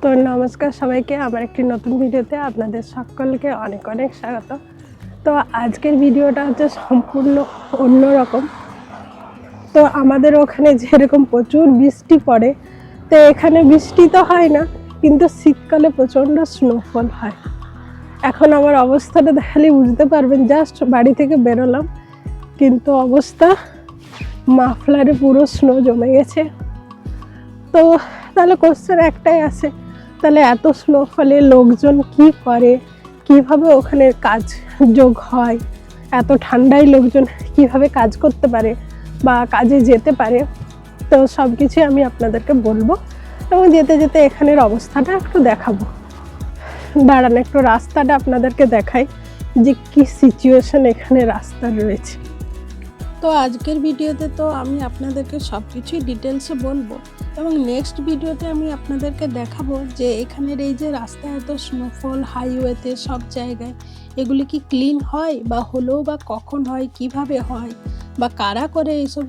তো নমস্কার সবাইকে, আমার একটি নতুন ভিডিওতে আপনাদের সকলকে অনেক অনেক স্বাগত। তো আজকের ভিডিওটা হচ্ছে সম্পূর্ণ অন্যরকম। তো আমাদের ওখানে যেরকম প্রচুর বৃষ্টি পড়ে, তো এখানে বৃষ্টি তো হয় না, কিন্তু শীতকালে প্রচণ্ড স্নোফল হয়। এখন আমার অবস্থাটা দেখালে বুঝতে পারবেন, জাস্ট বাড়ি থেকে বেরোলাম কিন্তু অবস্থা মাফলারে পুরো স্নো জমে গেছে। তো তাহলে কোশ্চেন একটাই আছে, তাহলে এত স্নোফলে লোকজন কি করে, কিভাবে ওখানে কাজ যোগ হয়, এত ঠান্ডায় লোকজন কিভাবে কাজ করতে পারে বা কাজে যেতে পারে, তো সব কিছুই আমি আপনাদেরকে বলবো এবং যেতে যেতে এখানের অবস্থাটা একটু দেখাবো। দাঁড়ান একটু রাস্তাটা আপনাদেরকে দেখাই যে কি সিচুয়েশন এখানে রাস্তার রয়েছে। তো আজকের ভিডিওতে তো আমি আপনাদেরকে সব কিছুই ডিটেলসে বলবো এবং নেক্সট ভিডিওতে আমি আপনাদেরকে দেখাবো যে এখানের এই যে রাস্তায় এত স্নোফল, হাইওয়েতে সব জায়গায় এগুলি কি ক্লিন হয় বা হলেও বা কখন হয়, কিভাবে হয় বা কারা করে এইসব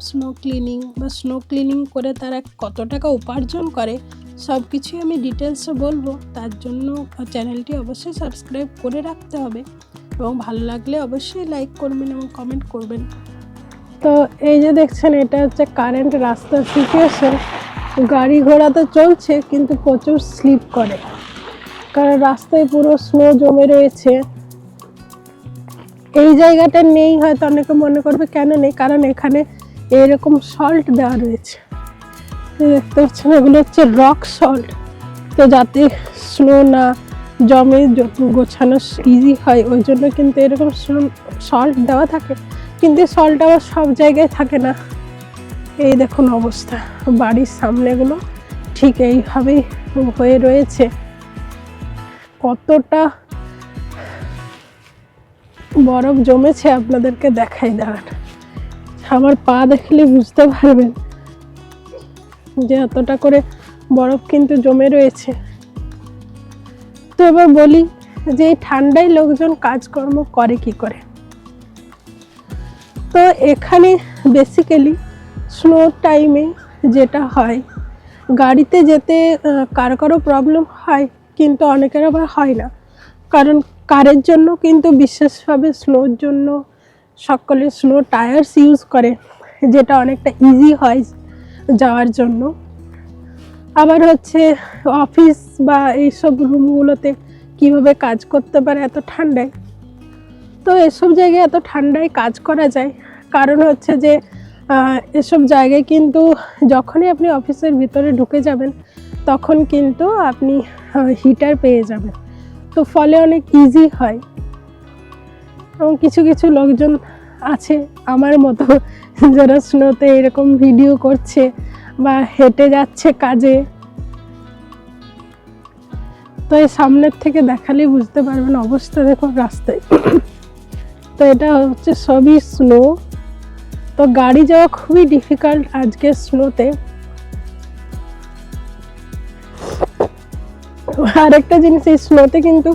স্নো ক্লিনিং করে তারা কত টাকা উপার্জন করে, সব কিছুই আমি ডিটেলসে বলবো। তার জন্য চ্যানেলটি অবশ্যই সাবস্ক্রাইব করে রাখতে হবে এবং ভালো লাগলে অবশ্যই লাইক করবেন এবং কমেন্ট করবেন। তো এই যে দেখছেন, এটা হচ্ছে কারেন্ট রাস্তার সিচুয়েশন। গাড়ি ঘোড়া তো চলছে কিন্তু প্রচুর স্লিপ করে, কারণ রাস্তায় পুরো স্নো জমে রয়েছে। এই জায়গাটা নেই হয়তো অনেকে মনে করবে কেন নেই, কারণ এখানে এরকম সল্ট দেওয়া রয়েছে, দেখতে পাচ্ছেন এগুলো হচ্ছে রক সল্ট। তো যাতে স্নো না জমে, গোছানো ইজি হয় ওই জন্য কিন্তু এরকম সল্ট দেওয়া থাকে, কিন্তু সল্ট আবার সব জায়গায় থাকে না। এই দেখুন অবস্থা, বাড়ির সামনেগুলো ঠিক এইভাবেই হয়ে রয়েছে। কতটা বরফ জমেছে আপনাদেরকে দেখাই, দাঁড়ান আমার পা দেখলে বুঝতে পারবেন যে এতটা করে বরফ কিন্তু জমে রয়েছে। তো এবার বলি যে এই ঠান্ডায় লোকজন কাজকর্ম করে কি করে। তো এখানে বেসিক্যালি স্নো টাইমে যেটা হয়, গাড়িতে যেতে কারো প্রবলেম হয় কিন্তু অনেকের আবার হয় না, কারণ কারের জন্য কিন্তু বিশেষভাবে স্নোর জন্য সকলে স্নো টায়ার্স ইউজ করে, যেটা অনেকটা ইজি হয় যাওয়ার জন্য। আবার হচ্ছে অফিস বা এইসব রুমগুলোতে কিভাবে কাজ করতে পারে এত ঠান্ডায়, তো এসব জায়গায় এত ঠান্ডায় কাজ করা যায় কারণ হচ্ছে যে এসব জায়গায় কিন্তু যখনই আপনি অফিসের ভিতরে ঢুকে যাবেন তখন কিন্তু আপনি হিটার পেয়ে যাবেন, তো ফলে অনেক ইজি হয়। এবং কিছু কিছু লোকজন আছে আমার মতো যারা স্নোতে এরকম ভিডিও করছে বা হেঁটে যাচ্ছে কাজে, তো এই সামনের থেকে দেখালেই বুঝতে পারবেন অবস্থা দেখুন রাস্তায়। তো এটা হচ্ছে সবই স্নো, তো গাড়ি যাওয়া খুবই ডিফিকাল্ট আজকে স্নোতে। আরেকটা জিনিস, এই স্নোতে কিন্তু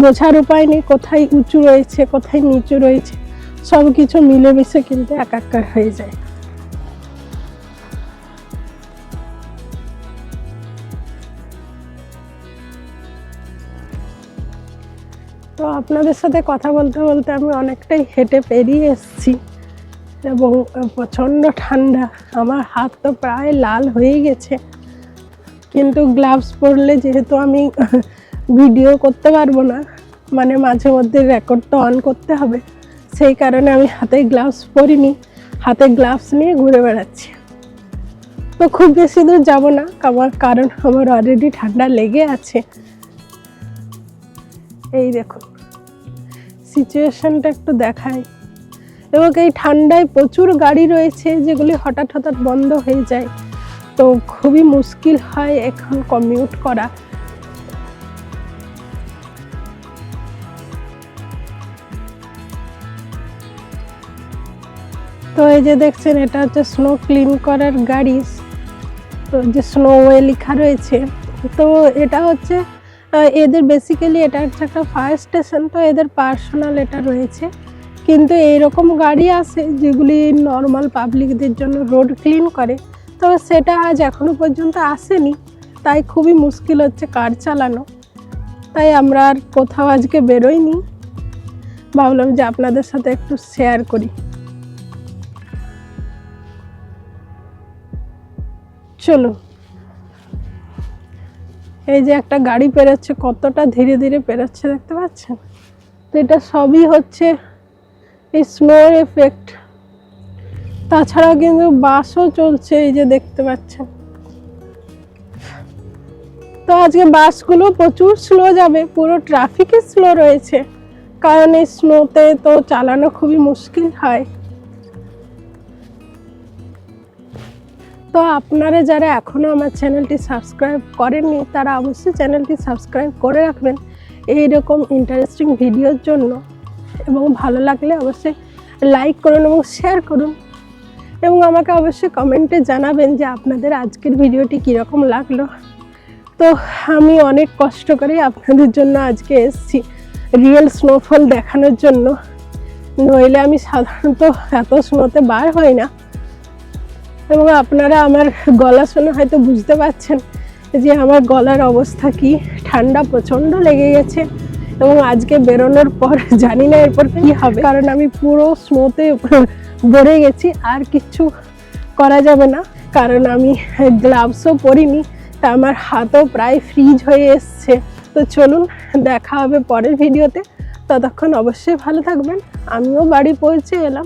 বোঝার উপায় নেই কোথায় উঁচু রয়েছে কোথায় নিচু রয়েছে, সব কিছু মিলেমিশে কিন্তু একাকার হয়ে যায়। তো আপনাদের সাথে কথা বলতে বলতে আমি অনেকটাই হেঁটে পেরিয়ে এসেছি এবং প্রচণ্ড ঠান্ডা, আমার হাত তো প্রায় লাল হয়ে গেছে, কিন্তু গ্লাভস পরলে যেহেতু আমি ভিডিও করতে পারবো না, মানে মাঝে মধ্যে রেকর্ড তো অন করতে হবে, সেই কারণে আমি হাতে গ্লাভস পরিনি, হাতে গ্লাভস নিয়ে ঘুরে বেড়াচ্ছি। তো খুব বেশি দূর যাব না কারণ আমার অলরেডি ঠান্ডা লেগে আছে। এই দেখুন সিচুয়েশনটা একটু দেখাই, এবং এই ঠান্ডায় প্রচুর গাড়ি রয়েছে যেগুলি হঠাৎ হঠাৎ বন্ধ হয়ে যায়, তো খুবই মুশকিল হয় এখন কমিউট করা। তো এই যে দেখছেন এটা হচ্ছে স্নো ক্লিন করার গাড়ি, তো যে স্নো ওয়ে লেখা রয়েছে, তো এটা হচ্ছে এদের বেসিক্যালি এটা হচ্ছে একটা ফায়ার স্টেশন, তো এদের পার্সোনাল এটা রয়েছে, কিন্তু এইরকম গাড়ি আছে যেগুলি নর্মাল পাবলিকদের জন্য রোড ক্লিন করে, তো সেটা আজ এখনো পর্যন্ত আসেনি। তাই খুবই মুশকিল হচ্ছে কার চালানো। তাই আমরা আর কোথাও আজকে বেরোইনি, ভাবলাম যে আপনাদের সাথে একটু শেয়ার করি। চলুন, এই যে একটা গাড়ি পেরোচ্ছে, কতটা ধীরে ধীরে পেরোচ্ছে দেখতে পাচ্ছেন। তো এটা সবই হচ্ছে এই স্নোর এফেক্ট। তাছাড়াও কিন্তু বাসও চলছে, এই যে দেখতে পাচ্ছেন। তো আজকে বাসগুলো প্রচুর স্লো যাবে, পুরো ট্রাফিকই স্লো রয়েছে, কারণ এই স্নোতে তো চালানো খুবই মুশকিল হয়। তো আপনারা যারা এখনও আমার চ্যানেলটি সাবস্ক্রাইব করেননি তারা অবশ্যই চ্যানেলটি সাবস্ক্রাইব করে রাখবেন এইরকম ইন্টারেস্টিং ভিডিওর জন্য, এবং ভালো লাগলে অবশ্যই লাইক করুন এবং শেয়ার করুন, এবং আমাকে অবশ্যই কমেন্টে জানাবেন যে আপনাদের আজকের ভিডিওটি কীরকম লাগলো। তো আমি অনেক কষ্ট করে আপনাদের জন্য আজকে এসেছি রিয়েল স্নোফল দেখানোর জন্য, নইলে আমি সাধারণত এত স্নোতে বার হই না। এবং আপনারা আমার গলা শুনে হয়তো বুঝতে পারছেন যে আমার গলার অবস্থা কি, ঠান্ডা প্রচণ্ড লেগে গেছে। এবং আজকে বেরোনোর পর জানি না এরপর কি হবে, কারণ আমি পুরো স্নোতে ভরে গেছি, আর কিচ্ছু করা যাবে না, কারণ আমি গ্লাভসও পরিনি, তা আমার হাতও প্রায় ফ্রিজ হয়ে এসছে। তো চলুন, দেখা হবে পরের ভিডিওতে, ততক্ষণ অবশ্যই ভালো থাকবেন। আমিও বাড়ি পৌঁছে এলাম।